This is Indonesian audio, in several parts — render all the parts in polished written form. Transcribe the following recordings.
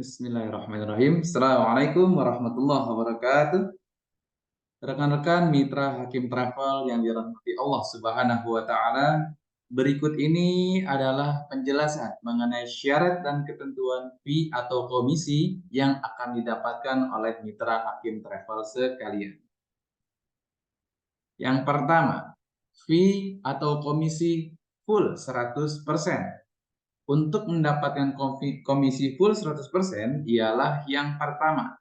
Bismillahirrahmanirrahim. Assalamualaikum warahmatullahi wabarakatuh. Rekan-rekan mitra Hakim Travel yang dirahmati Allah Subhanahu wa taala, berikut ini adalah penjelasan mengenai syarat dan ketentuan fee atau komisi yang akan didapatkan oleh mitra Hakim Travel sekalian. Yang pertama, fee atau komisi full 100%. Untuk mendapatkan komisi full 100% ialah yang pertama,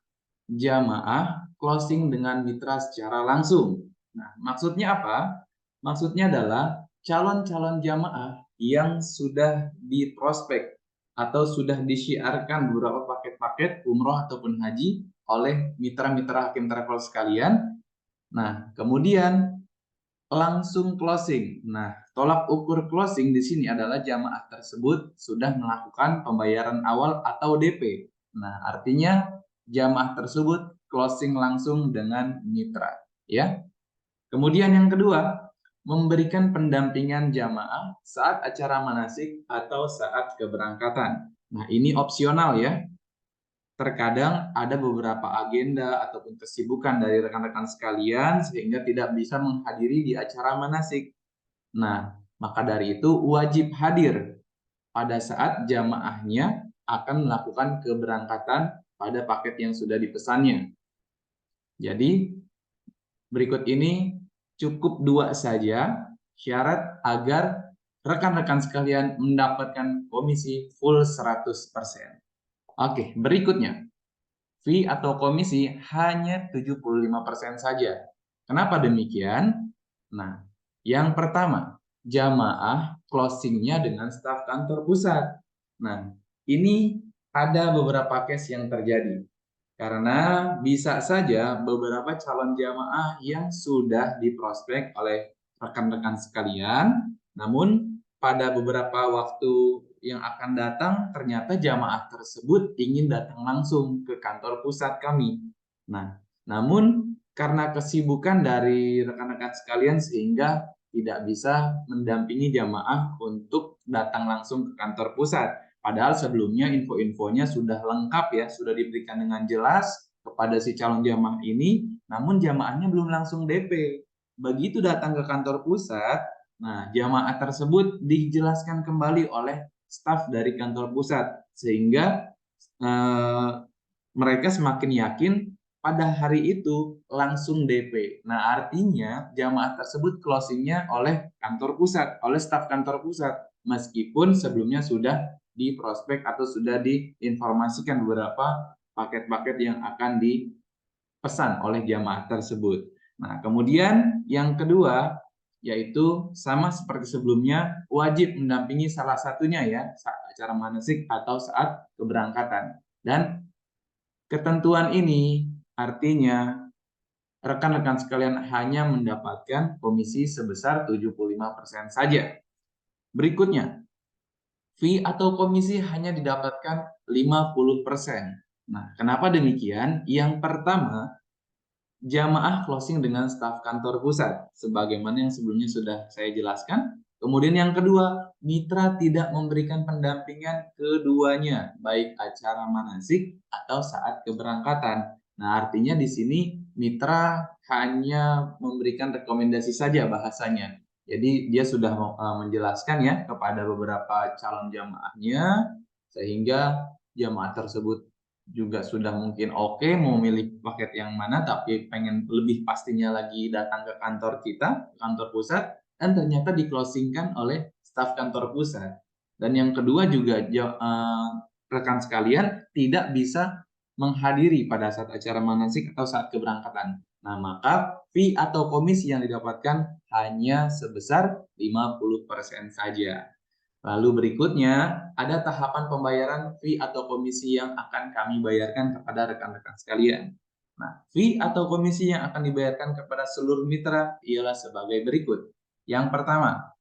jamaah closing dengan mitra secara langsung. Nah, maksudnya apa? Maksudnya adalah calon-calon jamaah yang sudah diprospek atau sudah disiarkan beberapa paket-paket umroh ataupun haji oleh mitra-mitra Hakim Travel sekalian. Nah, kemudian langsung closing. Nah, tolak ukur closing di sini adalah jamaah tersebut sudah melakukan pembayaran awal atau DP. Nah, artinya jamaah tersebut closing langsung dengan mitra, ya. Kemudian yang kedua, memberikan pendampingan jamaah saat acara manasik atau saat keberangkatan. Nah, ini opsional ya. Terkadang ada beberapa agenda ataupun kesibukan dari rekan-rekan sekalian sehingga tidak bisa menghadiri di acara manasik. Nah, maka dari itu wajib hadir pada saat jamaahnya akan melakukan keberangkatan pada paket yang sudah dipesannya. Jadi, berikut ini cukup dua saja syarat agar rekan-rekan sekalian mendapatkan komisi full 100%. Oke, berikutnya. Fee atau komisi hanya 75% saja. Kenapa demikian? Nah, yang pertama, jamaah closingnya dengan staf kantor pusat. Nah, ini ada beberapa case yang terjadi. Karena bisa saja beberapa calon jamaah yang sudah diprospek oleh rekan-rekan sekalian, namun pada beberapa waktu yang akan datang ternyata jamaah tersebut ingin datang langsung ke kantor pusat kami. Nah, namun karena kesibukan dari rekan-rekan sekalian sehingga tidak bisa mendampingi jamaah untuk datang langsung ke kantor pusat. Padahal sebelumnya info-infonya sudah lengkap ya, sudah diberikan dengan jelas kepada si calon jamaah ini, namun jamaahnya belum langsung DP. Begitu datang ke kantor pusat, nah jamaah tersebut dijelaskan kembali oleh staf dari kantor pusat, sehingga mereka semakin yakin pada hari itu langsung DP. Nah, artinya jamaah tersebut closingnya oleh kantor pusat, oleh staf kantor pusat, meskipun sebelumnya sudah di prospek atau sudah diinformasikan beberapa paket-paket yang akan dipesan oleh jamaah tersebut. Nah, kemudian yang kedua yaitu sama seperti sebelumnya wajib mendampingi salah satunya ya saat acara manasik atau saat keberangkatan. Dan ketentuan ini artinya rekan-rekan sekalian hanya mendapatkan komisi sebesar 75% saja. Berikutnya, fee atau komisi hanya didapatkan 50%. Nah, kenapa demikian? Yang pertama, jamaah closing dengan staf kantor pusat, sebagaimana yang sebelumnya sudah saya jelaskan. Kemudian yang kedua, mitra tidak memberikan pendampingan keduanya, baik acara manasik atau saat keberangkatan. Nah, artinya di sini mitra hanya memberikan rekomendasi saja bahasanya. Jadi dia sudah menjelaskan ya kepada beberapa calon jamaahnya, sehingga jamaah tersebut juga sudah mungkin oke mau milih paket yang mana, tapi pengen lebih pastinya lagi datang ke kantor kita, kantor pusat, dan ternyata di-closingkan oleh staf kantor pusat. Dan yang kedua juga rekan sekalian tidak bisa menghadiri pada saat acara manasik atau saat keberangkatan. Nah, maka fee atau komisi yang didapatkan hanya sebesar 50% saja. Lalu berikutnya, ada tahapan pembayaran fee atau komisi yang akan kami bayarkan kepada rekan-rekan sekalian. Nah, fee atau komisi yang akan dibayarkan kepada seluruh mitra ialah sebagai berikut. Yang pertama,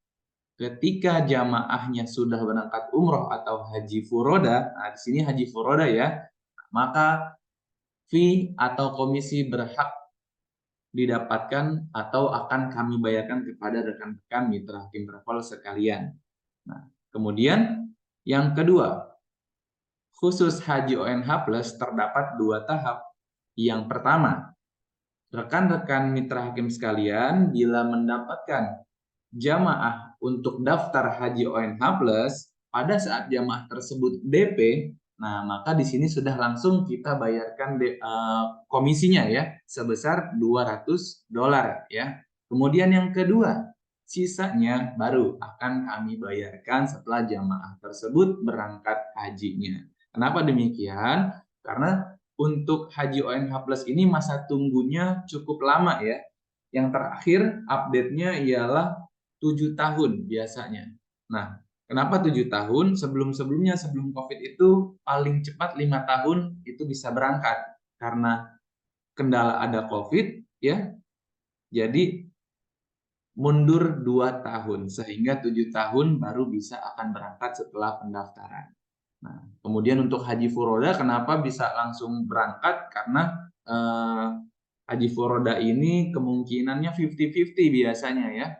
ketika jamaahnya sudah berangkat umroh atau haji furoda, nah di sini haji furoda ya, maka fee atau komisi berhak didapatkan atau akan kami bayarkan kepada rekan-rekan mitra Hakim Travel sekalian. Nah, kemudian yang kedua, Khusus haji ONH Plus terdapat 2 tahap. Yang pertama, rekan-rekan mitra hakim sekalian bila mendapatkan jamaah untuk daftar haji ONH Plus pada saat jamaah tersebut DP, nah maka di sini sudah langsung kita bayarkan komisinya ya sebesar $200 ya. Kemudian yang kedua, sisanya baru akan kami bayarkan setelah jamaah tersebut berangkat hajinya. Kenapa demikian? Karena untuk haji ONH Plus ini masa tunggunya cukup lama ya. Yang terakhir update-nya ialah 7 tahun biasanya. Nah, kenapa 7 tahun? Sebelum-sebelumnya, sebelum COVID itu paling cepat 5 tahun itu bisa berangkat. Karena kendala ada COVID, ya, jadi mundur 2 tahun. Sehingga 7 tahun baru bisa akan berangkat setelah pendaftaran. Nah, kemudian untuk haji furoda, kenapa bisa langsung berangkat? Karena haji furoda ini kemungkinannya 50-50 biasanya ya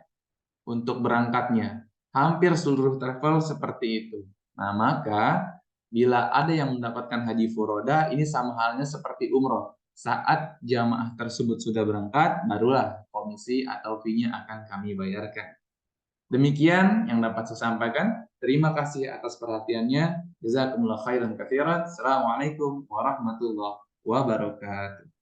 untuk berangkatnya. Hampir seluruh travel seperti itu. Nah, maka bila ada yang mendapatkan haji furoda, ini sama halnya seperti umroh. Saat jamaah tersebut sudah berangkat, barulah komisi atau fee-nya akan kami bayarkan. Demikian yang dapat saya sampaikan. Terima kasih atas perhatiannya. Jazakumullah khairan katsiran. Assalamualaikum warahmatullahi wabarakatuh.